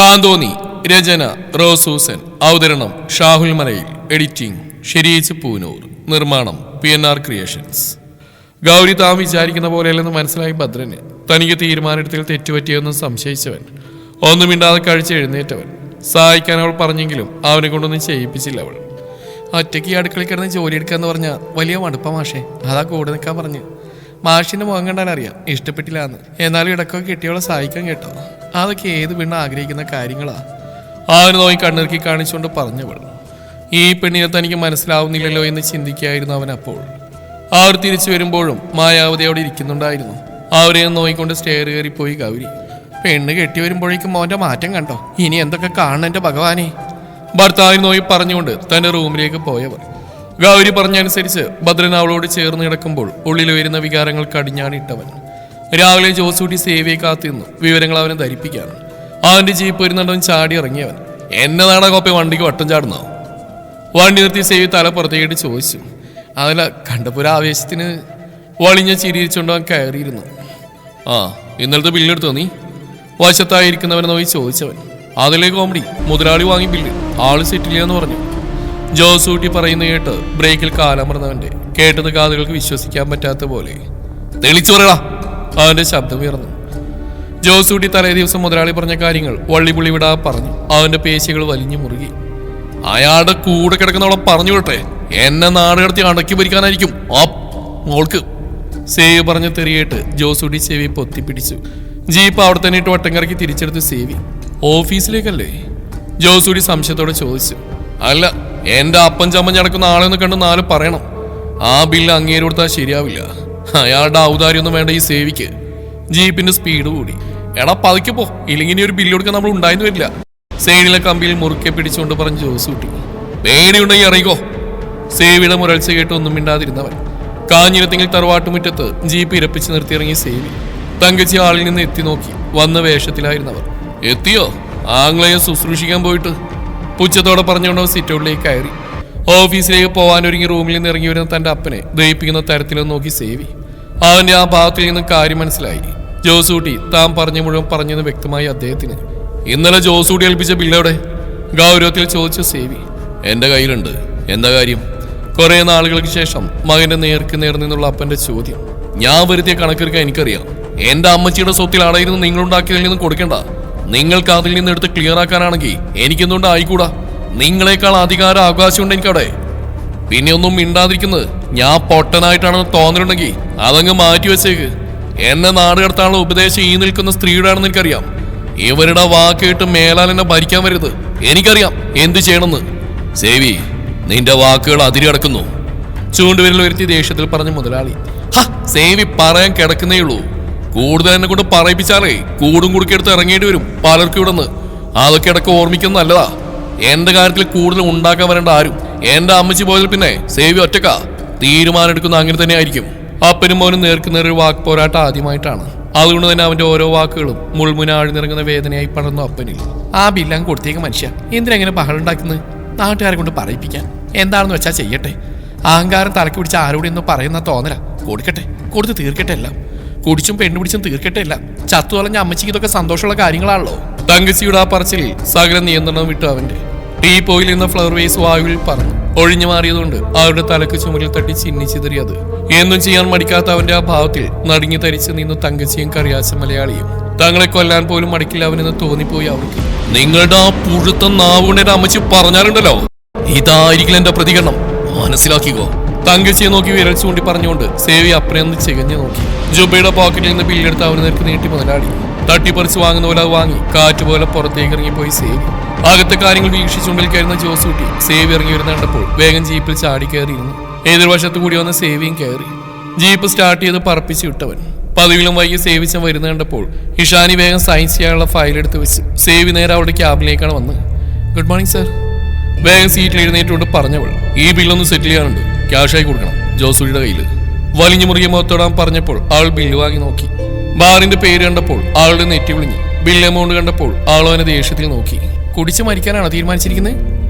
താന്തോന്നി. രചന റോസൂസൻ. അവതരണം ഷാഹുൽ മലയിൽ. എഡിറ്റിംഗ് ഷെരീജ് പൂനൂർ. നിർമ്മാണം PNR ക്രിയേഷൻസ്. ഗൗരി താൻ വിചാരിക്കുന്ന പോലെയല്ലെന്ന് മനസ്സിലായി ഭദ്രന്. തനിക്ക് തീരുമാനത്തിൽ തെറ്റുപറ്റിയെന്ന് സംശയിച്ചവൻ ഒന്നും മിണ്ടാതെ കഴിച്ച് എഴുന്നേറ്റവൻ. സഹായിക്കാൻ അവൾ പറഞ്ഞെങ്കിലും അവനെ കൊണ്ടൊന്നും ചെയ്യിപ്പിച്ചില്ല. അവൾ ഒറ്റയ്ക്ക് ഈ അടുക്കളയിൽ കിടന്ന് ജോലി എടുക്കാന്ന് പറഞ്ഞാൽ വലിയ മടുപ്പ മാഷേ. അതാ കൂടെ നിൽക്കാൻ പറഞ്ഞ്. മാഷിന്റെ മുഖം കണ്ടാൽ അറിയാം ഇഷ്ടപ്പെട്ടില്ല എന്ന്. എന്നാലും ഇടയ്ക്കൊക്കെ കിട്ടിയവളെ സഹായിക്കാൻ കേട്ടോ. അതൊക്കെ ഏത് പെണ്ണ് ആഗ്രഹിക്കുന്ന കാര്യങ്ങളാ. അവന് നോക്കി കണ്ണിറുക്കി കാണിച്ചുകൊണ്ട് പറഞ്ഞവൾ. ഈ പെണ്ണിനെ തനിക്ക് മനസ്സിലാവുന്നില്ലല്ലോ എന്ന് ചിന്തിക്കുകയായിരുന്നു അവൻ. അപ്പോൾ അവർ തിരിച്ചു വരുമ്പോഴും മായാവതി അവിടെ ഇരിക്കുന്നുണ്ടായിരുന്നു. അവരെ നോക്കിക്കൊണ്ട് സ്റ്റെയർ കയറിപ്പോയി ഗൗരി. പെണ്ണ് കെട്ടി വരുമ്പോഴേക്കും മോന്റെ മാറ്റം കണ്ടോ? ഇനി എന്തൊക്കെ കാണണം എന്റെ ഭഗവാനെ. ഭർത്താവിന് നോക്കി പറഞ്ഞുകൊണ്ട് തന്റെ റൂമിലേക്ക് പോയവർ. ഗൗരി പറഞ്ഞനുസരിച്ച് ഭദ്രൻ അവളോട് ചേർന്ന് കിടക്കുമ്പോൾ ഉള്ളിൽ വരുന്ന വികാരങ്ങൾ കടിഞ്ഞാണിട്ടവൻ. രാവിലെ ജോസൂട്ടി സേവയെ കാത്തിരുന്നു വിവരങ്ങൾ അവനെ ധരിപ്പിക്കാണ്. അവന്റെ ജീപ്പ് വരുന്നുണ്ടവൻ ചാടി ഇറങ്ങിയവൻ. എന്നതാണ് കോപ്പി വണ്ടിക്ക് വട്ടം ചാടുന്നോ? വണ്ടി നിർത്തി സേവി തല പുറത്തേക്കിട്ട് ചോദിച്ചു. അതില കണ്ടപ്പോ ആവേശത്തിന് വളിഞ്ഞ ചിരിച്ചുകൊണ്ട് അവൻ കയറിയിരുന്നു. ആ ഇന്നലത്തെ ബില്ലെടുത്തോ നീ? വശത്തായിരിക്കുന്നവനെ നോക്കി ചോദിച്ചവൻ. അതിലെ കോമഡി, മുതലാളി വാങ്ങി ബില്ല്, ആള് സെറ്റില്ലെന്ന് പറഞ്ഞു. ജോസൂട്ടി പറയുന്ന കേട്ട് ബ്രേക്കിൽ കാലമർന്നവന്റെ കേട്ടത് കാതുകൾക്ക് വിശ്വസിക്കാൻ പറ്റാത്ത പോലെ. തെളിച്ചു പറയടാ, അവന്റെ ശബ്ദം ഉയർന്നു. ജോസൂട്ടി തലേ ദിവസം മുതലാളി പറഞ്ഞ കാര്യങ്ങൾ വള്ളിപുള്ളി വിടാ പറഞ്ഞു. അവന്റെ പേശികൾ വലിഞ്ഞു മുറുകി. അയാളുടെ കൂടെ കിടക്കുന്നവളെ പറഞ്ഞു വിട്ടെ, എന്നെ നാട് കടത്തി അടക്കി ഭരിക്കാനായിരിക്കും ആ മോൾക്ക്. സേവി പറഞ്ഞ തെറിയേട്ട് ജോസൂട്ടി സേവി പൊത്തിപ്പിടിച്ചു. ജീപ്പ് അവിടെ തന്നെ ഇട്ട് വട്ടം കറക്കി തിരിച്ചെടുത്ത് സേവി. ഓഫീസിലേക്കല്ലേ? ജോസൂട്ടി സംശയത്തോടെ ചോദിച്ചു. അല്ല, എന്റെ അപ്പൻ ചമ്മൻ നടക്കുന്ന ആളെ ഒന്ന് കണ്ട് നാല് പറയണം. ആ ബില്ല് അങ്ങേര് കൊടുത്താൽ ശരിയാവില്ല. അയാളുടെ ഔദാര്യൊന്നും വേണ്ട ഈ സേവിക്ക്. ജീപ്പിന്റെ സ്പീഡ് കൂടി. എടാ പതുക്കെ പോ, ഇല്ലെങ്കിൽ ഇനി ഒരു ബില്ല് കൊടുക്കാൻ നമ്മൾ ഉണ്ടായിരുന്നു വരില്ല. സൈഡിലെ കമ്പിയിൽ മുറുക്കെ പിടിച്ചുകൊണ്ട് പറഞ്ഞു ജോസൂട്ടി. പേടിയുണ്ടെങ്കിൽ ഇറങ്ങിക്കോ. സേവിയുടെ മുരൾച്ച കേട്ട് ഒന്നും മിണ്ടാതിരുന്നവൻ. കാഞ്ഞിരത്തെങ്കിൽ തറവാട്ടുമുറ്റത്ത് ജീപ്പ് ഇരപ്പിച്ച് നിർത്തിയിറങ്ങി സേവി. തങ്കച്ചി ആളിൽ നിന്ന് എത്തി നോക്കി. വന്ന വേഷത്തിലായിരുന്നവർ. എത്തിയോ? ആംഗ്ലയെ ശുശ്രൂഷിക്കാൻ പോയിട്ട് പുച്ഛത്തോടെ പറഞ്ഞുകൊണ്ട് സിറ്റൗട്ടിലേക്ക് കയറി. ഓഫീസിലേക്ക് പോകാനൊരുങ്ങി റൂമിൽ നിന്ന് ഇറങ്ങി വരുന്ന തന്റെ അപ്പനെ ദഹിപ്പിക്കുന്ന തരത്തിലൊന്ന് നോക്കി സേവി. അവന്റെ ആ ഭാഗത്തിൽ നിന്നും കാര്യം മനസ്സിലായി. ജോസൂട്ടി താൻ പറഞ്ഞു മുഴുവൻ പറഞ്ഞെന്ന് വ്യക്തമായി അദ്ദേഹത്തിന്. ഇന്നലെ ജോസൂട്ടി ഏൽപ്പിച്ച ബില്ലവിടെ? ഗൗരവത്തിൽ ചോദിച്ചു സേവി. എന്റെ കയ്യിലുണ്ട്. എന്താ കാര്യം? കുറെ നാളുകൾക്ക് ശേഷം മകന്റെ നേർക്ക് നേർ നിന്നുള്ള അപ്പന്റെ ചോദ്യം. ഞാൻ വരുത്തിയ കണക്കെടുക്കാൻ എനിക്കറിയാം. എന്റെ അമ്മച്ചിയുടെ സ്വത്തിലാണായിരുന്നു നിങ്ങളുണ്ടാക്കിയതിൽ നിന്ന് കൊടുക്കണ്ട. നിങ്ങൾക്ക് അതിൽ നിന്ന് എടുത്ത് ക്ലിയർ ആക്കാനാണെങ്കിൽ എനിക്കെന്തുകൊണ്ട് ആയിക്കൂടാ? നിങ്ങളെക്കാൾ അധികാരം അവകാശമുണ്ട് എനിക്കവിടെ. പിന്നെ ഒന്നും മിണ്ടാതിരിക്കുന്നത് ഞാൻ പൊട്ടനായിട്ടാണെന്ന് തോന്നലുണ്ടെങ്കിൽ അതങ്ങ് മാറ്റി വെച്ചേക്ക്. എന്നെ നാട് കടത്താനുള്ള ഉപദേശം ഈ നിൽക്കുന്ന സ്ത്രീയുടെ ആണെന്ന് എനിക്കറിയാം. ഇവരുടെ വാക്കേട്ട് മേലാൽ എന്നെ ഭരിക്കാൻ വരരുത്. എനിക്കറിയാം എന്ത് ചെയ്യണമെന്ന്. സേവി, നിന്റെ വാക്കുകൾ അതിരി കിടക്കുന്നു. ചൂണ്ടുവിരൽ വരുത്തി ദേഷ്യത്തിൽ പറഞ്ഞ മുതലാളി. സേവി പറയാൻ കിടക്കുന്നേ ഉള്ളൂ. കൂടുതൽ എന്നെ കൊണ്ട് പറയിപ്പിച്ചാലേ കൂടും കുടുക്കെടുത്ത് ഇറങ്ങേണ്ടി വരും പലർക്കും ഇവിടുന്ന്. അതൊക്കെ ഇടയ്ക്ക് ഓർമ്മിക്കുന്നത് നല്ലതാ. എന്റെ കാര്യത്തിൽ കൂടുതൽ ഉണ്ടാക്കാൻ വരേണ്ട ആരും. എന്റെ അമ്മച്ചി പോയതിൽ പിന്നെ സേവി ഒറ്റക്കാ. തീരുമാനം എടുക്കുന്ന അങ്ങനെ തന്നെ ആയിരിക്കും. അപ്പനും മോനും നേർക്കുന്നൊരു വാക്ക് പോരാട്ടം ആദ്യമായിട്ടാണ്. അതുകൊണ്ട് തന്നെ അവന്റെ ഓരോ വാക്കുകളും മുൾമുന ആഴ്ന്നിറങ്ങുന്ന വേദനയായി പടർന്നു അപ്പനിൽ. ആ ബില്ലാം കൊടുത്തേക്ക് മനുഷ്യ, എന്തിനെങ്ങനെ ബഹളുണ്ടാക്കുന്നത്? നാട്ടുകാരെ കൊണ്ട് പറയിപ്പിക്കാൻ. എന്താണെന്ന് വെച്ചാൽ ചെയ്യട്ടെ. അഹങ്കാരം തലക്ക് പിടിച്ച് ആരോടെന്ന് പറയുന്ന തോന്നല. കൊടുക്കട്ടെ, കൊടുത്ത് തീർക്കട്ടെ എല്ലാം. കുടിച്ചും പെണ്ണുപിടിച്ചും തീർക്കട്ടെ എല്ലാം. ചത്തു കളഞ്ഞ അമ്മച്ചിക്ക് ഇതൊക്കെ സന്തോഷമുള്ള കാര്യങ്ങളാണല്ലോ. തങ്കച്ചിയുടെ ആ പറച്ചിലിൽ സകല നിയന്ത്രണം വിട്ടു അവന്റെ. ടീ പോയിൽ നിന്ന് ഫ്ലവർ വേസ് വായുവിൽ പറന്നു ഒഴിഞ്ഞു മാറിയതുകൊണ്ട് അവരുടെ തലക്ക് ചുമരിൽ തട്ടി ചിന്നിച്ചിതറിയത്. എന്നും ചെയ്യാൻ മടിക്കാത്ത അവന്റെ ആ ഭാവത്തിൽ നടുങ്ങി തരിച്ച് നിന്ന് തങ്കച്ചിയും കറിയാച്ച മലയാളിയും. തങ്ങളെ കൊല്ലാൻ പോലും മടിക്കില്ല അവനെന്ന് തോന്നിപ്പോയി അവർക്ക്. നിങ്ങളുടെ ആ പുഴുത്ത നാവുകൊണ്ട് അമ്മച്ചി പറഞ്ഞാലുണ്ടല്ലോ, ഇതായിരിക്കില്ല എന്റെ പ്രതികരണം, മനസ്സിലാക്കിക്കോ. തങ്കച്ചിയെ നോക്കി വിരൽ ചൂണ്ടി പറഞ്ഞുകൊണ്ട് സേവി അപ്പനെന്ന് ചികഞ്ഞു നോക്കി. ജുബയുടെ പോക്കറ്റിൽ നിന്ന് ബില്ലെടുത്ത് അവന് നേർക്ക് നീട്ടി മുതലാളി. തട്ടിപ്പറിച്ച് വാങ്ങുന്ന പോലെ അത് വാങ്ങി കാറ്റ് പോലെ പുറത്തേക്ക് ഇറങ്ങിപ്പോയി സേവി. അകത്തെ കാര്യങ്ങൾ വീക്ഷിച്ചുണ്ടിൽ കയറുന്ന ജോസൂട്ടി സേവി ഇറങ്ങി വരുന്ന കണ്ടപ്പോൾ വേഗം ജീപ്പിൽ ചാടി കയറിയിരുന്നു. എതിർവശത്ത് കൂടി വന്ന് സേവിയും കയറി. ജീപ്പ് സ്റ്റാർട്ട് ചെയ്ത് പറപ്പിച്ച് വിട്ടവൻ. പതിവിലും വൈകി സേവിച്ചം വരുന്ന കണ്ടപ്പോൾ ഇഷാനി വേഗം സൈൻ ചെയ്യാനുള്ള ഫയൽ എടുത്ത് വെച്ച് സേവി നേരെ അവളുടെ ക്യാബിനിലേക്കാണ് വന്ന്. Good morning sir. വേഗം സീറ്റിൽ എഴുന്നേറ്റുകൊണ്ട് പറഞ്ഞവൾ. ഈ ബില്ലൊന്ന് സെറ്റിൽ ചെയ്യാനുണ്ട്, ക്യാഷായി കൊടുക്കണം ജോസൂട്ടിയുടെ കയ്യിൽ. വലിഞ്ഞു മുറുകിയ മുഖത്തോടാൻ പറഞ്ഞപ്പോൾ അവൾ ബില്ല് വാങ്ങി നോക്കി. ബാറിന്റെ പേര് കണ്ടപ്പോൾ ആളുടെ നെറ്റി വിളിഞ്ഞു. ബില്ല് എമൗണ്ട് കണ്ടപ്പോൾ ആൾ അവനെ ദേഷ്യത്തിൽ നോക്കി. കുടിച്ചു മരിക്കാനാണോ തീരുമാനിച്ചിരിക്കുന്നത്?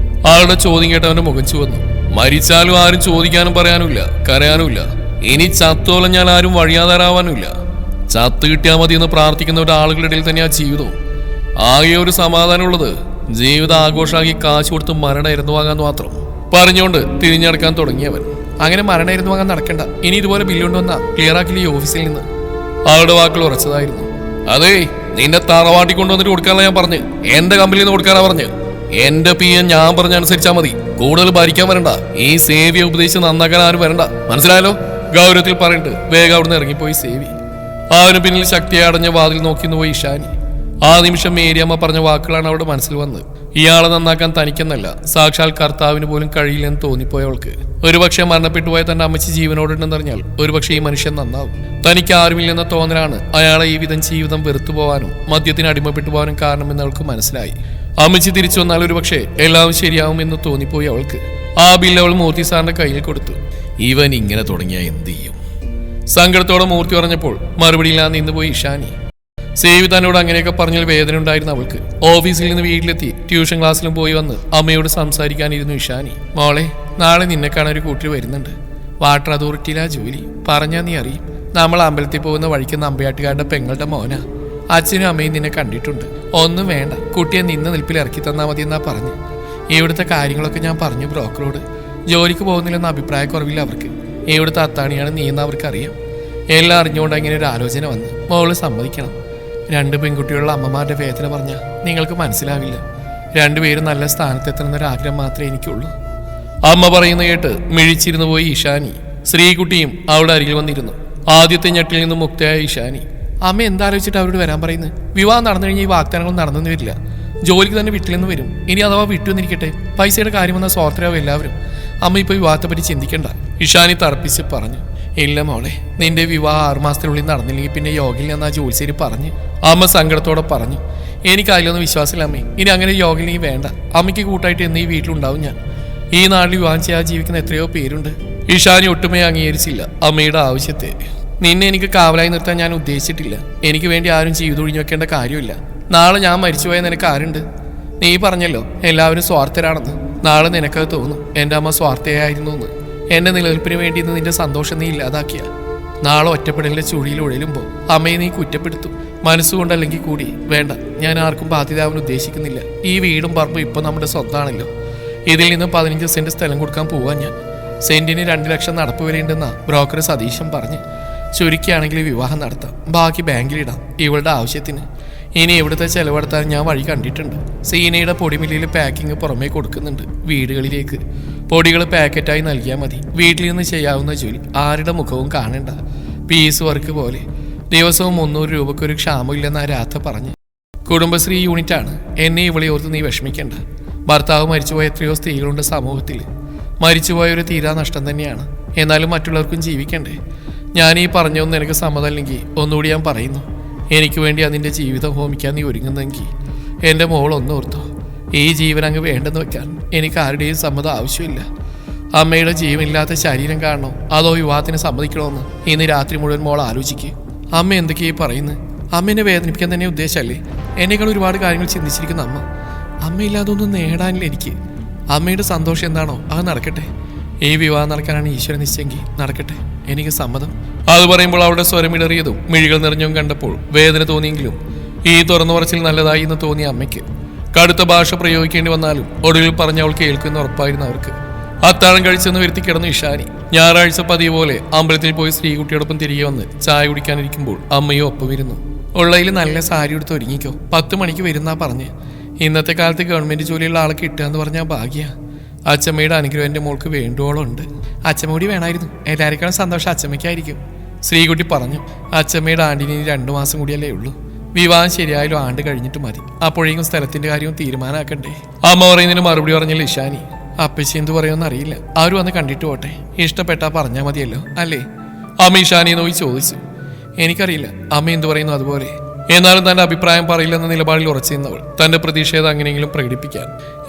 ആളുടെ ചോദ്യം കേട്ടവന്റെ മുഖം ചുവന്നു. മരിച്ചാലും ആരും ചോദിക്കാനും പറയാനുമില്ല, കരയാനുമില്ല. ഇനി ചത്തോളഞ്ഞാൽ ആരും വഴിയാതാരാവാനുമില്ല. ചത്ത് കിട്ടിയാൽ മതി എന്ന് പ്രാർത്ഥിക്കുന്ന ഒരാളുകളുടെ ഇടയിൽ തന്നെ ആ ജീവിതവും. ആകെ ഒരു സമാധാനമുള്ളത് ജീവിതം ആഘോഷമാക്കി കാശ് കൊടുത്ത് മരണമായിരുന്നു വാങ്ങാൻ മാത്രം പറഞ്ഞുകൊണ്ട് തിരിഞ്ഞടക്കാൻ തുടങ്ങിയവൻ. അങ്ങനെ മരണമായിരുന്നു വാങ്ങാൻ നടക്കണ്ട. ഇനി ഇതുപോലെ ബില്ലുകൊണ്ട് വന്നാ ക്ലിയർ ആക്കില്ല ഈ ഓഫീസിൽ നിന്ന്. അവളുടെ വാക്കുകൾ ഉറച്ചതായിരുന്നു. അതേ, നിന്റെ തറവാട്ടി കൊണ്ടുവന്നിട്ട് കൊടുക്കാനുള്ള ഞാൻ പറഞ്ഞു. എന്റെ കമ്പനിയിൽ നിന്ന് കൊടുക്കാനാ പറഞ്ഞു. എന്റെ PN ഞാൻ പറഞ്ഞ അനുസരിച്ചാ മതി. കൂടുതൽ ഭരിക്കാൻ വരണ്ട. ഈ സേവിയെ ഉപദേശിച്ച് നന്നാക്കാൻ ആരും വരണ്ട. മനസ്സിലായല്ലോ? ഗൗരവത്തിൽ പറഞ്ഞിട്ട് വേഗം അവിടുന്ന് ഇറങ്ങിപ്പോയി സേവി. അവന് പിന്നിൽ ശക്തിയെ അടഞ്ഞ വാതിൽ നോക്കിന്ന് പോയി ഇഷാനി. ആ നിമിഷം മേരിയമ്മ പറഞ്ഞ വാക്കുകളാണ് അവിടെ മനസ്സിൽ വന്നത്. ഇയാളെ നന്നാക്കാൻ തനിക്കെന്നല്ല, സാക്ഷാൽ കർത്താവിന് പോലും കഴിയില്ലെന്ന് തോന്നിപ്പോയവൾക്ക്. ഒരുപക്ഷെ മരണപ്പെട്ടു പോയ തന്റെ അമ്മച്ചി ജീവനോടുണ്ടെന്നറിഞ്ഞാൽ ഒരുപക്ഷെ ഈ മനുഷ്യൻ നന്നാവും. തനിക്ക് ആരുമില്ലെന്ന തോന്നലാണ് അയാളെ ഈ വിധം ജീവിതം വെറുത്തു പോവാനും മദ്യത്തിന് അടിമപ്പെട്ടു പോകാനും കാരണമെന്ന് അവൾക്ക് മനസ്സിലായി. അമ്മച്ചി തിരിച്ചു വന്നാൽ ഒരുപക്ഷെ എല്ലാം ശരിയാവുമെന്ന് തോന്നിപ്പോയി അവൾക്ക്. ആ ബില്ല് അവൾ മൂർത്തി സാറിന്റെ കയ്യിൽ കൊടുത്തു. ഇവൻ ഇങ്ങനെ തുടങ്ങിയാൽ എന്ത് ചെയ്യും? സങ്കടത്തോടെ മൂർത്തി പറഞ്ഞപ്പോൾ മറുപടിയില്ലാതെ നിന്ന് പോയി ഇഷാനി. സേവി തന്നോട് അങ്ങനെയൊക്കെ പറഞ്ഞാൽ വേദന ഉണ്ടായിരുന്നു അവൾക്ക്. ഓഫീസിൽ നിന്ന് വീട്ടിലെത്തി ട്യൂഷൻ ക്ലാസ്സിലും പോയി വന്ന് അമ്മയോട് സംസാരിക്കാനിരുന്നു ഇഷാനി. മോളെ, നാളെ നിന്നെ കാണാൻ ഒരു കൂട്ടർ വരുന്നുണ്ട്. വാട്ടർ അതോറിറ്റിയിലാ ജോലി. പറഞ്ഞാൽ നീ അറിയും. നമ്മൾ അമ്പലത്തിൽ പോകുന്ന വഴിക്ക് നമ്പയാട്ടുകാരുടെ പെങ്ങളുടെ മോനാ. അച്ഛനും അമ്മയും നിന്നെ കണ്ടിട്ടുണ്ട്. ഒന്നും വേണ്ട, കുട്ടിയെ നിന്ന നിൽപ്പിൽ ഇറക്കി തന്നാൽ മതി എന്നാ പറഞ്ഞു. ഇവിടുത്തെ കാര്യങ്ങളൊക്കെ ഞാൻ പറഞ്ഞു ബ്രോക്കറോട്. ജോലിക്ക് പോകുന്നില്ലെന്ന അഭിപ്രായക്കുറവില്ല അവർക്ക്. ഇവിടുത്തെ അത്താണിയാണ് നീയെന്ന് അവർക്കറിയാം. എല്ലാം അറിഞ്ഞുകൊണ്ട് അങ്ങനെ ഒരു ആലോചന വന്ന്. മോള് സമ്മതിക്കണം. 2 പെൺകുട്ടികളുള്ള അമ്മമാരുടെ വേദന പറഞ്ഞാൽ നിങ്ങൾക്ക് മനസ്സിലാവില്ല. 2 പേരും നല്ല സ്ഥാനത്തെത്തണമെന്നൊരാഗ്രഹം മാത്രമേ എനിക്കുള്ളൂ. അമ്മ പറയുന്ന കേട്ട് മിഴിച്ചിരുന്നു പോയി ഇഷാനി. ശ്രീകുട്ടിയും അവളുടെ അരികിൽ വന്നിരുന്നു. ആദ്യത്തെ ഞെട്ടിൽ നിന്നും മുക്തയായ ഇഷാനി. അമ്മ എന്താലോചിച്ചിട്ട് അവരോട് വരാൻ പറയുന്നത്? വിവാഹം നടന്നു കഴിഞ്ഞാൽ ഈ വാഗ്ദാനങ്ങൾ നടന്നെന്ന് വരില്ല. ജോലിക്ക് തന്നെ വീട്ടിൽ നിന്ന് വരും. ഇനി അഥവാ വിട്ടുവന്നിരിക്കട്ടെ, പൈസയുടെ കാര്യം വന്നാൽ സ്വാർത്ഥരാവും എല്ലാവരും. അമ്മ ഇപ്പോൾ വിവാഹത്തെപ്പറ്റി ചിന്തിക്കണ്ട, ഇഷാനി തറപ്പിച്ച് പറഞ്ഞു. ഇല്ല മോളെ, നിന്റെ വിവാഹം 6 മാസത്തിനുള്ളിൽ നടന്നില്ലെങ്കിൽ പിന്നെ യോഗയിൽ നിന്ന് ആ ജോലിശ്ശേരി പറഞ്ഞു. അമ്മ സങ്കടത്തോടെ പറഞ്ഞു. എനിക്ക് അതിലൊന്നും വിശ്വാസമില്ല അമ്മേ. ഇനി അങ്ങനെ യോഗയിൽ നീ വേണ്ട. അമ്മയ്ക്ക് കൂട്ടായിട്ട് എന്ന് ഈ വീട്ടിലുണ്ടാവും ഞാൻ. ഈ നാട്ടിൽ വിവാഹം ചെയ്യാൻ ജീവിക്കുന്ന എത്രയോ പേരുണ്ട്. ഇഷാനി ഒട്ടുമേ അംഗീകരിച്ചില്ല അമ്മയുടെ ആവശ്യത്തെ. നിന്നെ എനിക്ക് കാവലായി നിർത്താൻ ഞാൻ ഉദ്ദേശിച്ചിട്ടില്ല. എനിക്ക് വേണ്ടി ആരും ജീവിതൊഴിഞ്ഞു വെക്കേണ്ട കാര്യമില്ല. നാളെ ഞാൻ മരിച്ചുപോയ നിനക്ക് ആരുണ്ട്? നീ പറഞ്ഞല്ലോ എല്ലാവരും സ്വാർത്ഥരാണെന്ന്. നാളെ നിനക്കത് തോന്നും എൻ്റെ അമ്മ സ്വാർത്ഥയായിരുന്നു എന്ന്. എൻ്റെ നിലനിൽപ്പിന് വേണ്ടി ഇന്ന് നിന്റെ സന്തോഷം നീ ഇല്ലാതാക്കിയ. നാളെ ഒറ്റപ്പെടലിന്റെ ചുഴിയിൽ ഉഴലുമ്പോൾ അമ്മയെ നീ കുറ്റപ്പെടുത്തും. മനസ്സുകൊണ്ടല്ലെങ്കിൽ കൂടി വേണ്ട, ഞാൻ ആർക്കും ബാധ്യതയാവാൻ ഉദ്ദേശിക്കുന്നില്ല. ഈ വീടും പറമ്പും ഇപ്പം നമ്മുടെ സ്വന്തമാണല്ലോ. ഇതിൽ നിന്ന് 15 സെന്റ് സ്ഥലം കൊടുക്കാൻ പോവാൻ ഞാൻ. സെന്റിന് 2 ലക്ഷം നടപ്പ് വിലയുണ്ടെന്നാ ബ്രോക്കർ സതീശൻ പറഞ്ഞ്. ചുരുക്കിയാണെങ്കിൽ വിവാഹം നടത്താം, ബാക്കി ബാങ്കിലിടാം ഇവളുടെ ആവശ്യത്തിന്. ഇനി എവിടുത്തെ ചെലവെടുത്താൻ ഞാൻ വഴി കണ്ടിട്ടുണ്ട്. സീനയുടെ പൊടിമില്ലിൽ പാക്കിങ് പുറമേ കൊടുക്കുന്നുണ്ട് വീടുകളിലേക്ക്. പൊടികൾ പാക്കറ്റായി നൽകിയാൽ മതി. വീട്ടിൽ നിന്ന് ചെയ്യാവുന്ന ജോലി, ആരുടെ മുഖവും കാണണ്ട. പീസ് വർക്ക് പോലെ. ദിവസവും 300 രൂപയ്ക്കൊരു ക്ഷാമമില്ലെന്ന് ആ രാധ പറഞ്ഞ്. കുടുംബശ്രീ യൂണിറ്റാണ്. എന്നെ ഇവളെ ഓർത്ത് നീ വിഷമിക്കണ്ട. ഭർത്താവ് മരിച്ചുപോയ എത്രയോ സ്ത്രീകളുണ്ട് സമൂഹത്തിൽ. മരിച്ചുപോയൊരു തീരാ നഷ്ടം തന്നെയാണ്. എന്നാലും മറ്റുള്ളവർക്കും ജീവിക്കണ്ടേ? ഞാൻ ഈ പറഞ്ഞൊന്നും എനിക്ക് സമ്മതമല്ലെങ്കിൽ ഒന്നുകൂടി ഞാൻ പറയുന്നു. എനിക്ക് വേണ്ടി അതിൻ്റെ ജീവിതം ഹോമിക്കാൻ നീ ഒരുങ്ങുന്നെങ്കിൽ എൻ്റെ മോൾ ഒന്നോർത്തോ. ഈ ജീവൻ അങ്ങ് വേണ്ടെന്ന് വെക്കാൻ എനിക്ക് ആരുടെയും സമ്മതം ആവശ്യമില്ല. അമ്മയുടെ ജീവനില്ലാത്ത ശരീരം കാണണോ അതോ വിവാഹത്തിന് സമ്മതിക്കണമെന്ന് ഇന്ന് രാത്രി മുഴുവൻ മോൾ ആലോചിക്കുക. അമ്മ എന്തൊക്കെയായി പറയുന്നത്? അമ്മേനെ വേദനിപ്പിക്കാൻ തന്നെ ഉദ്ദേശമല്ലേ? എന്നേക്കാൾ ഒരുപാട് കാര്യങ്ങൾ ചിന്തിച്ചിരിക്കുന്ന അമ്മ. അമ്മയില്ലാതൊന്നും നേടാനില്ല എനിക്ക്. അമ്മയുടെ സന്തോഷം എന്താണോ അത് നടക്കട്ടെ. ഈ വിവാഹം നടക്കാനാണ് ഈശ്വരൻ നിശ്ചയെങ്കിൽ നടക്കട്ടെ, എനിക്ക് സമ്മതം. അത് പറയുമ്പോൾ അവളുടെ സ്വരമിടറിയതും മിഴികൾ നിറഞ്ഞതും കണ്ടപ്പോൾ വേദന തോന്നിയെങ്കിലും ഈ തുറന്നു പറച്ചിൽ നല്ലതായി എന്ന് തോന്നിയ അമ്മയ്ക്ക് കടുത്ത ഭാഷ പ്രയോഗിക്കേണ്ടി വന്നാലും ഒടുവിൽ പറഞ്ഞ അവൾ കേൾക്കുന്ന ഉറപ്പായിരുന്നു അവർക്ക്. അത്താഴം കഴിച്ചെന്ന് വരുത്തി കിടന്നു ഇഷാനി. ഞായറാഴ്ച പതിവ് പോലെ അമ്പലത്തിൽ പോയി ശ്രീകുട്ടിയോടൊപ്പം തിരികെ വന്ന് ചായ കുടിക്കാനിരിക്കുമ്പോൾ അമ്മയും ഒപ്പം വരുന്നു. ഉള്ളതിൽ നല്ല സാരി എടുത്ത് ഒരുങ്ങിക്കോ, 10 മണിക്ക് വരുന്നാ പറഞ്ഞ്. ഇന്നത്തെ കാലത്ത് ഗവൺമെന്റ് ജോലിയുള്ള ആളെ കിട്ടുക എന്ന് പറഞ്ഞാൽ ഭാഗ്യ. അച്ചമ്മയുടെ അനുഗ്രഹം എൻ്റെ മോൾക്ക് വേണ്ടുവോളം ഉണ്ട്. അച്ചമ്മ കൂടി വേണമായിരുന്നു. എല്ലാവരെക്കാളും സന്തോഷം അച്ചമ്മയ്ക്കായിരിക്കും, ശ്രീകുട്ടി പറഞ്ഞു. അച്ചമ്മയുടെ ആണ്ടിന് 2 മാസം കൂടിയല്ലേ ഉള്ളൂ. വിവാഹം ശരിയായാലും ആണ്ട് കഴിഞ്ഞിട്ട് മതി. അപ്പോഴേക്കും സ്ഥലത്തിന്റെ കാര്യവും തീരുമാനമാക്കണ്ടേ? അമ്മ പറയുന്നതിന് മറുപടി പറഞ്ഞില്ല ഇഷാനി. അപ്പച്ചി എന്ത് പറയുമെന്ന് അറിയില്ല. അവർ വന്ന് കണ്ടിട്ട് പോട്ടെ, ഇഷ്ടപ്പെട്ടാ പറഞ്ഞാൽ മതിയല്ലോ അല്ലേ? അമ്മ ഇഷാനിയെ നോക്കി ചോദിച്ചു. എനിക്കറിയില്ല അമ്മ എന്ത് പറയുന്നു അതുപോലെ. എന്നാലും തന്റെ അഭിപ്രായം പറയില്ലെന്ന നിലപാടിൽ ഉറച്ചു നിന്നവൾ തന്റെ പ്രതിഷേധം അങ്ങനെയെങ്കിലും പ്രകടിപ്പിക്കാൻ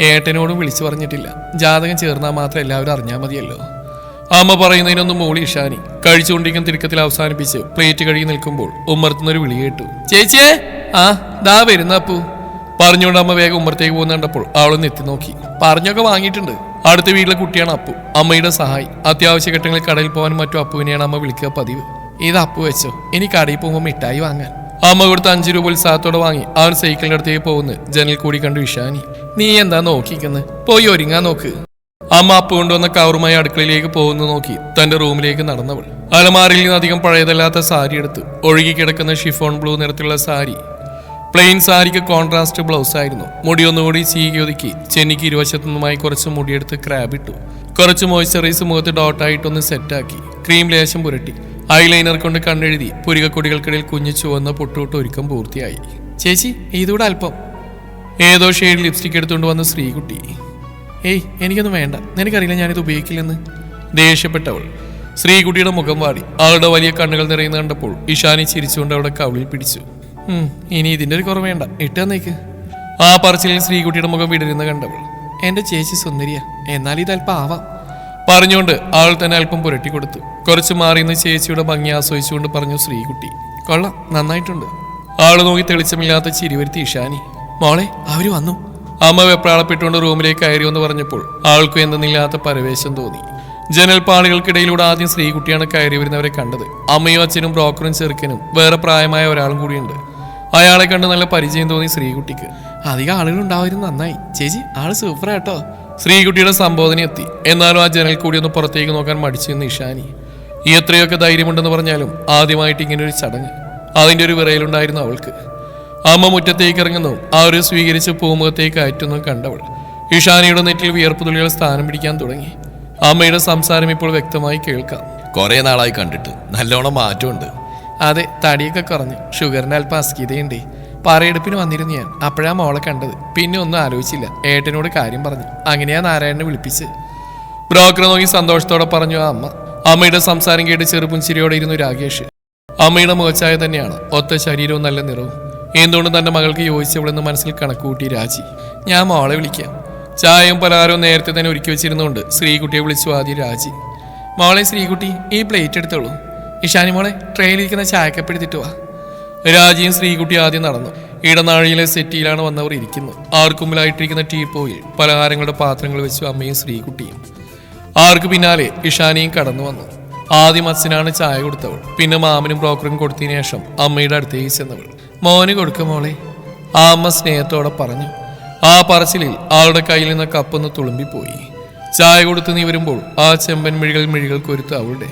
ഏട്ടനോടും വിളിച്ചു പറഞ്ഞിട്ടില്ല. ജാതകം ചേർന്നാൽ മാത്രം എല്ലാവരും അറിഞ്ഞാൽ മതിയല്ലോ. അമ്മ പറയുന്നതിനൊന്നും മൂളി ഇഷാനി. കഴിച്ചുകൊണ്ടിരിക്കുന്ന തിടുക്കത്തിൽ അവസാനിപ്പിച്ച് പ്ലേറ്റ് കഴുകി നിൽക്കുമ്പോൾ ഉമ്മർത്തുന്നൊരു വിളി കേട്ടു. ചേച്ചിയെ, ആ ദാ വരുന്ന അപ്പു പറഞ്ഞുകൊണ്ട് അമ്മ വേഗം ഉമ്മറത്തേക്ക് പോകുന്ന കണ്ടപ്പോൾ അവളൊന്ന് എത്തി നോക്കി. പറഞ്ഞൊക്കെ വാങ്ങിയിട്ടുണ്ട്. അടുത്ത വീട്ടിലെ കുട്ടിയാണ് അപ്പു, അമ്മയുടെ സഹായി. അത്യാവശ്യ ഘട്ടങ്ങളിൽ കടയിൽ പോകാനും മറ്റും അപ്പുവിനെയാണ് അമ്മ വിളിക്കുക പതിവ്. ഇത് അപ്പു വെച്ചോ, ഇനി കടയിൽ പോകുമ്പോൾ മിഠായി വാങ്ങാൻ. അമ്മ കൊടുത്ത് 5 രൂപ ഉത്സാഹത്തോടെ വാങ്ങി അവൻ സൈക്കിളിന്റെ അടുത്തേക്ക് പോകുന്നു ജനൽ കൂടി കണ്ടു ഇഷാനി. നീ എന്താ നോക്കിക്കുന്നത്? പോയി ഒരുങ്ങാൻ നോക്ക്. അമ്മ അപ്പ കൊണ്ടുവന്ന കവറുമായി അടുക്കളയിലേക്ക് പോകുന്നു നോക്കി തന്റെ റൂമിലേക്ക് നടന്നവൾ അലമാരയിൽ നിന്ന് അധികം പഴയതല്ലാത്ത സാരി എടുത്ത് ഒഴുകിക്കിടക്കുന്ന ഷിഫോൺ ബ്ലൂ നിറത്തിലുള്ള സാരി. പ്ലെയിൻ സാരിക്ക് കോൺട്രാസ്റ്റ് ബ്ലൗസ് ആയിരുന്നു. മുടി ഒന്നുകൂടി ചീകി ഒതുക്കി ചെന്നിക്ക് ഇരുവശത്തു നിന്നുമായി കുറച്ച് മുടിയെടുത്ത് ക്രാബ് ഇട്ടു. കുറച്ച് മോയ്സ്ചറൈസ് മുഖത്ത് ഡോട്ടായിട്ടൊന്ന് സെറ്റാക്കി. ക്രീം ലേശം പുരട്ടി ഐലൈനർ കൊണ്ട് കണ്ണെഴുതി പുരികക്കൊടികൾക്കിടയിൽ കുഞ്ഞു ചുവന്ന പൊട്ടുവിട്ട് ഒരുക്കം പൂർത്തിയായി. ചേച്ചി ഇതുകൂടെ അല്പം. ഏതോ ഷെയ്ഡ് ലിപ്സ്റ്റിക് എടുത്തുകൊണ്ട് വന്ന ശ്രീകുട്ടി. ഏയ് എനിക്കൊന്നും വേണ്ട, നിനക്കറിയില്ല ഞാനിത് ഉപയോഗിക്കില്ലെന്ന്. ദേഷ്യപ്പെട്ടവൾ. ശ്രീകുട്ടിയുടെ മുഖം വാടി. അവളുടെ വലിയ കണ്ണുകൾ നിറയുന്ന കണ്ടപ്പോൾ ഇഷാനി ചിരിച്ചുകൊണ്ട് അവളുടെ കവിളിൽ പിടിച്ചു. ഇനി ഇതിന്റെ ഒരു കുറവ് വേണ്ട, ഇട്ടെന്നേക്ക്. ആ പറച്ചിലിൽ ശ്രീകുട്ടിയുടെ മുഖം വിടരുന്ന കണ്ടവൾ. എന്റെ ചേച്ചി സുന്ദരിയാ, എന്നാൽ ഇതല്പം ആവാം പറഞ്ഞുകൊണ്ട് അവൾ തന്നെ അല്പം പുരട്ടി കൊടുത്തു. കുറച്ച് മാറിയുന്ന ചേച്ചിയുടെ ഭംഗി ആസ്വദിച്ചുകൊണ്ട് പറഞ്ഞു ശ്രീകുട്ടി. കൊള്ളാം, നന്നായിട്ടുണ്ട്. ആള് നോക്കി തെളിച്ചമില്ലാത്ത ചിരി വരുത്തി ഇഷാനി. മോളെ അവര് വന്നു. അമ്മ വെപ്രാളപ്പെട്ടുകൊണ്ട് റൂമിലേക്ക് കയറി എന്ന് പറഞ്ഞപ്പോൾ ആൾക്കും എന്തെന്നില്ലാത്ത പരവേശം തോന്നി. ജനൽപ്പാളികൾക്കിടയിലൂടെ ആദ്യം ശ്രീകുട്ടിയാണ് കയറി വരുന്നവരെ കണ്ടത്. അമ്മയും അച്ഛനും ബ്രോക്കറും ചെറുക്കനും വേറെ പ്രായമായ ഒരാളും കൂടിയുണ്ട്. അയാളെ കണ്ട് നല്ല പരിചയം തോന്നി ശ്രീകുട്ടിക്ക്. അധികം ആളുകൾ ഉണ്ടാവായിരുന്നു, നന്നായി. ചേച്ചി ആള് സൂപ്പറാട്ടോ. ശ്രീകുട്ടിയുടെ സംബോധന എത്തി. എന്നാലും ആ ജനൽ കൂടി ഒന്ന് പുറത്തേക്ക് നോക്കാൻ മടിച്ചു നിന്ന് ഇഷാനി. എത്രയൊക്കെ ധൈര്യമുണ്ടെന്ന് പറഞ്ഞാലും ആദ്യമായിട്ട് ഇങ്ങനെ ഒരു ചടങ്ങ്, അതിന്റെ ഒരു വിറയിലുണ്ടായിരുന്നു അവൾക്ക്. അമ്മ മുറ്റത്തേക്ക് ഇറങ്ങുന്നു. അവരെ സ്വീകരിച്ച് പൂമുഖത്തേക്ക് അയറ്റുന്നു കണ്ടവൾ. ഇഷാനിയുടെ നെറ്റിൽ വിയർപ്പ് തുള്ളികൾ സ്ഥാനം പിടിക്കാൻ തുടങ്ങി. അമ്മയുടെ സംസാരം ഇപ്പോൾ വ്യക്തമായി കേൾക്കാം. കുറെ നാളായി കണ്ടിട്ട്, നല്ലോണം മാറ്റമുണ്ട്. അതെ, തടിയൊക്കെ കുറഞ്ഞു. ഷുഗറിന്റെ അല്പം അസ്കിതയുണ്ടേ. പറയെടുപ്പിന് വന്നിരുന്നു ഞാൻ. അപ്പോഴാ മോളെ കണ്ടത്. പിന്നെ ഒന്നും ആലോചിച്ചില്ല. ഏട്ടനോട് കാര്യം പറഞ്ഞു. അങ്ങനെയാ നാരായണനെ വിളിപ്പിച്ച്. ബ്രോക്കറെ നോക്കി സന്തോഷത്തോടെ പറഞ്ഞു ആ അമ്മ. അമ്മയുടെ സംസാരം കേട്ട് ചെറുപുഞ്ചിരിയോടെ ഇരുന്നു രാകേഷ്. അമ്മയുടെ മുഖച്ചായ തന്നെയാണ്, ഒത്ത ശരീരവും നല്ല നിറവും. എന്തുകൊണ്ട് തന്റെ മകൾക്ക് യോജിച്ചവളെന്ന് മനസ്സിൽ കണക്കുകൂട്ടി രാജി. ഞാൻ മോളെ വിളിക്കാം. ചായയും പലഹാരവും നേരത്തെ തന്നെ ഒരുക്കി വെച്ചിരുന്നുകൊണ്ട് ശ്രീകുട്ടിയെ വിളിച്ചു ആദ്യം രാജി. മോളെ ശ്രീകുട്ടി, ഈ പ്ലേറ്റ് എടുത്തോളൂ. ഇഷാനി മോളെ ട്രെയിലിരിക്കുന്ന ചായക്കപ്പ് എടുത്തിട്ട് വാ. രാജിയും ശ്രീകുട്ടി ആദ്യം നടന്നു. ഇടനാഴിയിലെ സെറ്റിയിലാണ് വന്നവർ ഇരിക്കുന്നത്. ആർക്കു മുമ്പിലായിട്ടിരിക്കുന്ന ടീപ്പോയിൽ പലഹാരങ്ങളുടെ പാത്രങ്ങൾ വെച്ചു അമ്മയും ശ്രീകുട്ടിയും. ആർക്ക് പിന്നാലെ ഇഷാനിയും കടന്നു വന്നു. ആദ്യം അച്ഛനാണ് ചായ കൊടുത്തവൾ. പിന്നെ മാമനും ബ്രോക്കറും കൊടുത്തതിനു ശേഷം അമ്മയുടെ അടുത്തേക്ക് ചെന്നവൾ. മോന് കൊടുക്ക മോളെ, ആ അമ്മ സ്നേഹത്തോടെ പറഞ്ഞു. ആ പറച്ചിലിൽ ആളുടെ കയ്യിൽ നിന്ന് കപ്പൊന്ന് തുളുമ്പിപ്പോയി. ചായ കൊടുത്ത് നീ വരുമ്പോൾ ആ ചെമ്പൻ മിഴികൾ കൊരുത്ത് അവളുടെ.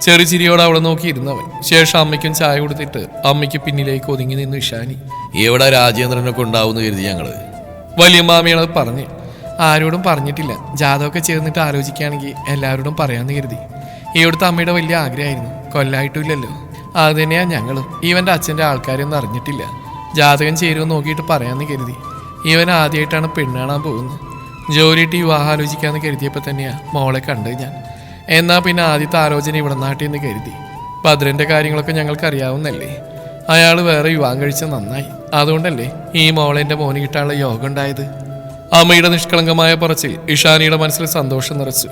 ചെറുചിരിയോടെ അവളെ നോക്കിയിരുന്നവൻ. ശേഷം അമ്മയ്ക്കും ചായ കൊടുത്തിട്ട് അമ്മയ്ക്ക് പിന്നിലേക്ക് ഒതുങ്ങി നിന്നു ഇഷാനി. ഇവിടെ രാജേന്ദ്രനൊക്കെ ഉണ്ടാവുന്ന കരുതി ഞങ്ങള്. വലിയ മാമിയാണത് പറഞ്ഞു. ആരോടും പറഞ്ഞിട്ടില്ല. ജാതകമൊക്കെ ചേർന്നിട്ട് ആലോചിക്കുകയാണെങ്കിൽ എല്ലാവരോടും പറയാമെന്ന് കരുതി. ഇവിടുത്തെ അമ്മയുടെ വലിയ ആഗ്രഹമായിരുന്നു. കൊല്ലായിട്ടില്ലല്ലോ. അത് തന്നെയാ ഞങ്ങളും. ഇവന്റെ അച്ഛൻ്റെ ആൾക്കാരൊന്നും അറിഞ്ഞിട്ടില്ല. ജാതകം ചേരുമെന്ന് നോക്കിയിട്ട് പറയാമെന്ന് കരുതി. ഇവൻ ആദ്യമായിട്ടാണ് പെണ്ണാണാൻ പോകുന്നത്. ജോലിയിട്ട് വിവാഹം ആലോചിക്കാമെന്ന് കരുതിയപ്പോൾ തന്നെയാ മോളെ കണ്ടത് ഞാൻ. എന്നാൽ പിന്നെ ആദ്യത്തെ ആലോചന ഇവിടെ നാട്ടിൽ നിന്ന് കരുതി. ഭദ്രന്റെ കാര്യങ്ങളൊക്കെ ഞങ്ങൾക്ക് അറിയാവുന്നല്ലേ. അയാൾ വേറെ വിവാഹം കഴിച്ച നന്നായി. അതുകൊണ്ടല്ലേ ഈ മോളെ എൻ്റെ മോന് കിട്ടാനുള്ള യോഗം ഉണ്ടായത്. അമ്മയുടെ നിഷ്കളങ്കമായ പറച്ചിൽ ഇഷാനിയുടെ മനസ്സിൽ സന്തോഷം നിറച്ചു.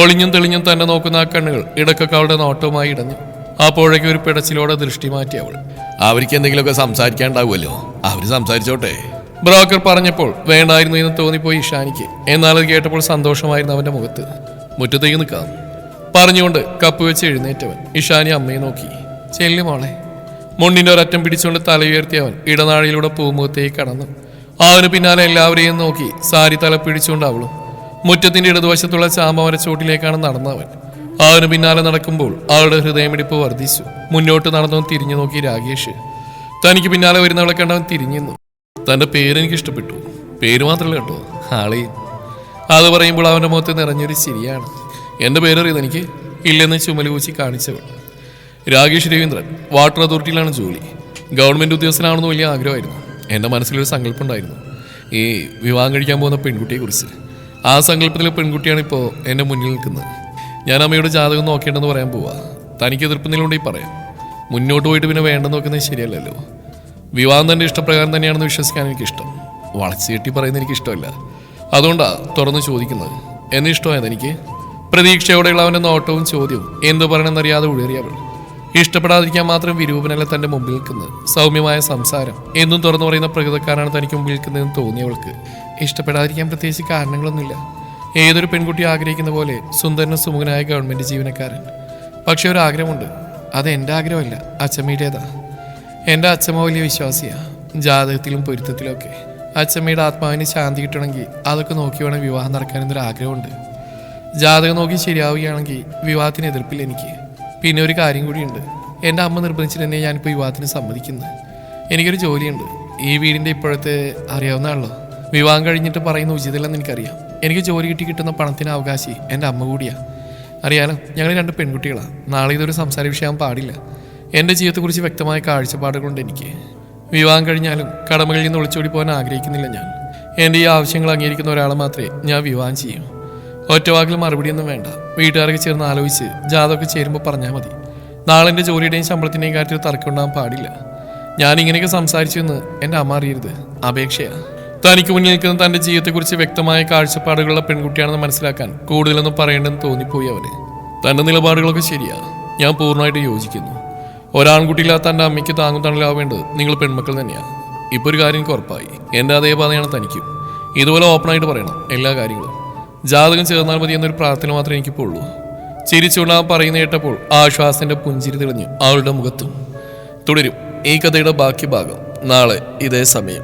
ഒളിഞ്ഞും തെളിഞ്ഞും തന്നെ നോക്കുന്ന ആ കണ്ണുകൾ ഇടക്കൊക്കെ അവളുടെ നോട്ടവുമായി ഇടഞ്ഞു. അപ്പോഴേക്കും ഒരു പിടച്ചിലോടെ ദൃഷ്ടി മാറ്റി അവൾ. അവർക്ക് എന്തെങ്കിലുമൊക്കെ സംസാരിക്കാണ്ടാവുമല്ലോ, അവര് സംസാരിച്ചോട്ടെ. ബ്രോക്കർ പറഞ്ഞപ്പോൾ വേണ്ടായിരുന്നു എന്ന് തോന്നിപ്പോയി ഇഷാനിക്ക്. എന്നാൽ അത് കേട്ടപ്പോൾ സന്തോഷമായിരുന്നു അവന്റെ മുഖത്ത്. മുറ്റത്തേക്ക് നിൽക്കാം പറഞ്ഞുകൊണ്ട് കപ്പ് വെച്ച് എഴുന്നേറ്റവൻ ഇഷാനി അമ്മയെ നോക്കി. ചെല്ലു മോളെ. മുണ്ടിന്റെ ഒരറ്റം പിടിച്ചുകൊണ്ട് തലയുയർത്തിയവൻ ഇടനാഴിയിലൂടെ പൂമുഖത്തേക്ക് കടന്നു. അവന് പിന്നാലെ എല്ലാവരെയും നോക്കി സാരി തല പിടിച്ചുകൊണ്ട് അവളും. മുറ്റത്തിന്റെ ഇടതുവശത്തുള്ള ചാമവര ചോട്ടിലേക്കാണ് നടന്നവൻ. അവന് പിന്നാലെ നടക്കുമ്പോൾ അവളുടെ ഹൃദയമിടിപ്പ് വർദ്ധിച്ചു. മുന്നോട്ട് നടന്നവൻ തിരിഞ്ഞു നോക്കി രാകേഷ്. തനിക്ക് പിന്നാലെ വരുന്നവളെ കണ്ടവൻ തിരിഞ്ഞു. തന്റെ പേരെനിക്ക് ഇഷ്ടപ്പെട്ടു. പേര് മാത്രമല്ല കേട്ടോ, ആളെയും. അത് പറയുമ്പോൾ അവന്റെ മുഖത്ത് നിറഞ്ഞൊരു ചിരിയാണ്. എന്റെ പേരറിയത് എനിക്ക് ഇല്ലെന്ന് ചുമലുകൂച്ചി കാണിച്ചവൾ. രാകേഷ് രവീന്ദ്രൻ, വാട്ടർ അതോറിറ്റിയിലാണ് ജോലി. ഗവൺമെന്റ് ഉദ്യോഗസ്ഥനാണെന്ന് വലിയ ആഗ്രഹമായിരുന്നു. എൻ്റെ മനസ്സിലൊരു സങ്കല്പം ഉണ്ടായിരുന്നു, ഈ വിവാഹം കഴിക്കാൻ പോകുന്ന പെൺകുട്ടിയെക്കുറിച്ച്. ആ സങ്കല്പത്തിലെ പെൺകുട്ടിയാണ് ഇപ്പോൾ എൻ്റെ മുന്നിൽ നിൽക്കുന്നത്. ഞാൻ അമ്മയുടെ ജാതകം നോക്കേണ്ടെന്ന് പറയാൻ പോവാ. തനിക്ക് എതിർപ്പെന്തെങ്കിലും പറയാം. മുന്നോട്ട് പോയിട്ട് പിന്നെ വേണ്ടെന്ന് നോക്കുന്നത് ശരിയല്ലല്ലോ. വിവാഹം തൻ്റെ ഇഷ്ടപ്രകാരം തന്നെയാണെന്ന് വിശ്വസിക്കാൻ എനിക്കിഷ്ടം. വളച്ചു കെട്ടി പറയുന്നത് എനിക്കിഷ്ടമല്ല. അതുകൊണ്ടാണ് തുറന്ന് ചോദിക്കുന്നത്. എന്നെ ഇഷ്ടമായത് എനിക്ക്. പ്രതീക്ഷയോടെയുള്ള അവൻ്റെ നോട്ടവും ചോദ്യവും എന്തു പറയണമെന്നറിയാതെ ഉഴറിയവൾ. ഇഷ്ടപ്പെടാതിരിക്കാൻ മാത്രം വിരൂപനല്ല തൻ്റെ മുമ്പിൽ നിൽക്കുന്നത്. സൗമ്യമായ സംസാരം, എന്നും തുറന്നു പറയുന്ന പ്രകൃതക്കാരാണ് തനിക്ക് മുമ്പിൽ നിൽക്കുന്നതെന്ന് തോന്നിയവൾക്ക്. ഇഷ്ടപ്പെടാതിരിക്കാൻ പ്രത്യേകിച്ച് കാരണങ്ങളൊന്നുമില്ല. ഏതൊരു പെൺകുട്ടി ആഗ്രഹിക്കുന്ന പോലെ സുന്ദരനും സുമുഖനായ ഗവൺമെന്റ് ജീവനക്കാരൻ. പക്ഷെ ഒരു ആഗ്രഹമുണ്ട്. അത് എൻ്റെ ആഗ്രഹമല്ല, അച്ചമ്മയുടേതാ. എൻ്റെ അച്ഛമ്മ വലിയ വിശ്വാസിയാണ്, ജാതകത്തിലും പൊരുത്തത്തിലുമൊക്കെ. അച്ഛമ്മയുടെ ആത്മാവിന് ശാന്തി കിട്ടണമെങ്കിൽ അതൊക്കെ നോക്കി വേണം വിവാഹം നടക്കാനെന്നൊരു ആഗ്രഹമുണ്ട്. ജാതകം നോക്കി ശരിയാവുകയാണെങ്കിൽ വിവാഹത്തിന് എതിർപ്പില്ല എനിക്ക്. പിന്നെ ഒരു കാര്യം കൂടിയുണ്ട്, എൻ്റെ അമ്മ നിർബന്ധിച്ചിട്ട് തന്നെ ഞാനിപ്പോൾ വിവാഹത്തിന് സമ്മതിക്കുന്നത്. എനിക്കൊരു ജോലിയുണ്ട്, ഈ വീടിൻ്റെ ഇപ്പോഴത്തെ അറിയാവുന്നതാണല്ലോ. വിവാഹം കഴിഞ്ഞിട്ട് പറയുന്ന ഉചിതമല്ലെന്ന് എനിക്കറിയാം. എനിക്ക് ജോലി കിട്ടി കിട്ടുന്ന പണത്തിന് അവകാശി എൻ്റെ അമ്മ കൂടിയാണ്. അറിയാലോ, ഞങ്ങൾ 2 പെൺകുട്ടികളാണ്. നാളെ ഇതൊരു സംസാര വിഷയം പാടില്ല. എൻ്റെ ജീവിതത്തെക്കുറിച്ച് വ്യക്തമായ കാഴ്ചപ്പാടുകളുണ്ട് എനിക്ക്. വിവാഹം കഴിഞ്ഞാലും കടമകളിൽ നിന്ന് ഒളിച്ചോടി പോകാൻ ആഗ്രഹിക്കുന്നില്ല ഞാൻ. എൻ്റെ ഈ ആവശ്യങ്ങൾ അംഗീകരിക്കുന്ന ഒരാളെ മാത്രമേ ഞാൻ വിവാഹം ചെയ്യൂ. ഒറ്റവാക്കിൽ മറുപടിയൊന്നും വേണ്ട. വീട്ടുകാർക്ക് ചേർന്ന് ആലോചിച്ച് ജാതകമൊക്കെ ചേരുമ്പോൾ പറഞ്ഞാൽ മതി. നാളെ എൻ്റെ ജോലിയുടെയും ശമ്പളത്തിൻ്റെയും കാര്യത്തിൽ തർക്കം ഉണ്ടാകാൻ പാടില്ല. ഞാൻ ഇങ്ങനെയൊക്കെ സംസാരിച്ചു എന്ന് എൻ്റെ അമ്മ അറിയരുത്, അപേക്ഷയാണ്. തനിക്ക് മുന്നിൽ നിൽക്കുന്ന തൻ്റെ ജീവിതത്തെക്കുറിച്ച് വ്യക്തമായ കാഴ്ചപ്പാടുകളുള്ള പെൺകുട്ടിയാണെന്ന് മനസ്സിലാക്കാൻ കൂടുതലൊന്നും പറയേണ്ടെന്ന് തോന്നിപ്പോയി അവന്. തൻ്റെ നിലപാടുകളൊക്കെ ശരിയാണ്, ഞാൻ പൂർണ്ണമായിട്ട് യോജിക്കുന്നു. ഒരാൺകുട്ടിയില്ലാത്ത തൻ്റെ അമ്മയ്ക്ക് താങ്ങും തണലാവേണ്ടത് നിങ്ങൾ പെൺമക്കൾ തന്നെയാണ്. ഇപ്പോൾ ഒരു കാര്യം എനിക്ക് ഉറപ്പായി, എൻ്റെ അതേ പാതയാണ് തനിക്കും. ഇതുപോലെ ഓപ്പണായിട്ട് പറയണം എല്ലാ കാര്യങ്ങളും. ജാതകം ചേർന്നാൽ മതി എന്നൊരു പ്രാർത്ഥന മാത്രമേ എനിക്കിപ്പോൾ ഉള്ളൂ. ചിരിച്ചുകൊണ്ട് ആ പറയുന്ന കേട്ടപ്പോൾ ആശ്വാസത്തിന്റെ പുഞ്ചിരി തെളിഞ്ഞു അവളുടെ മുഖത്തും. തുടരും ഈ കഥയുടെ ബാക്കി ഭാഗം നാളെ ഇതേ സമയം.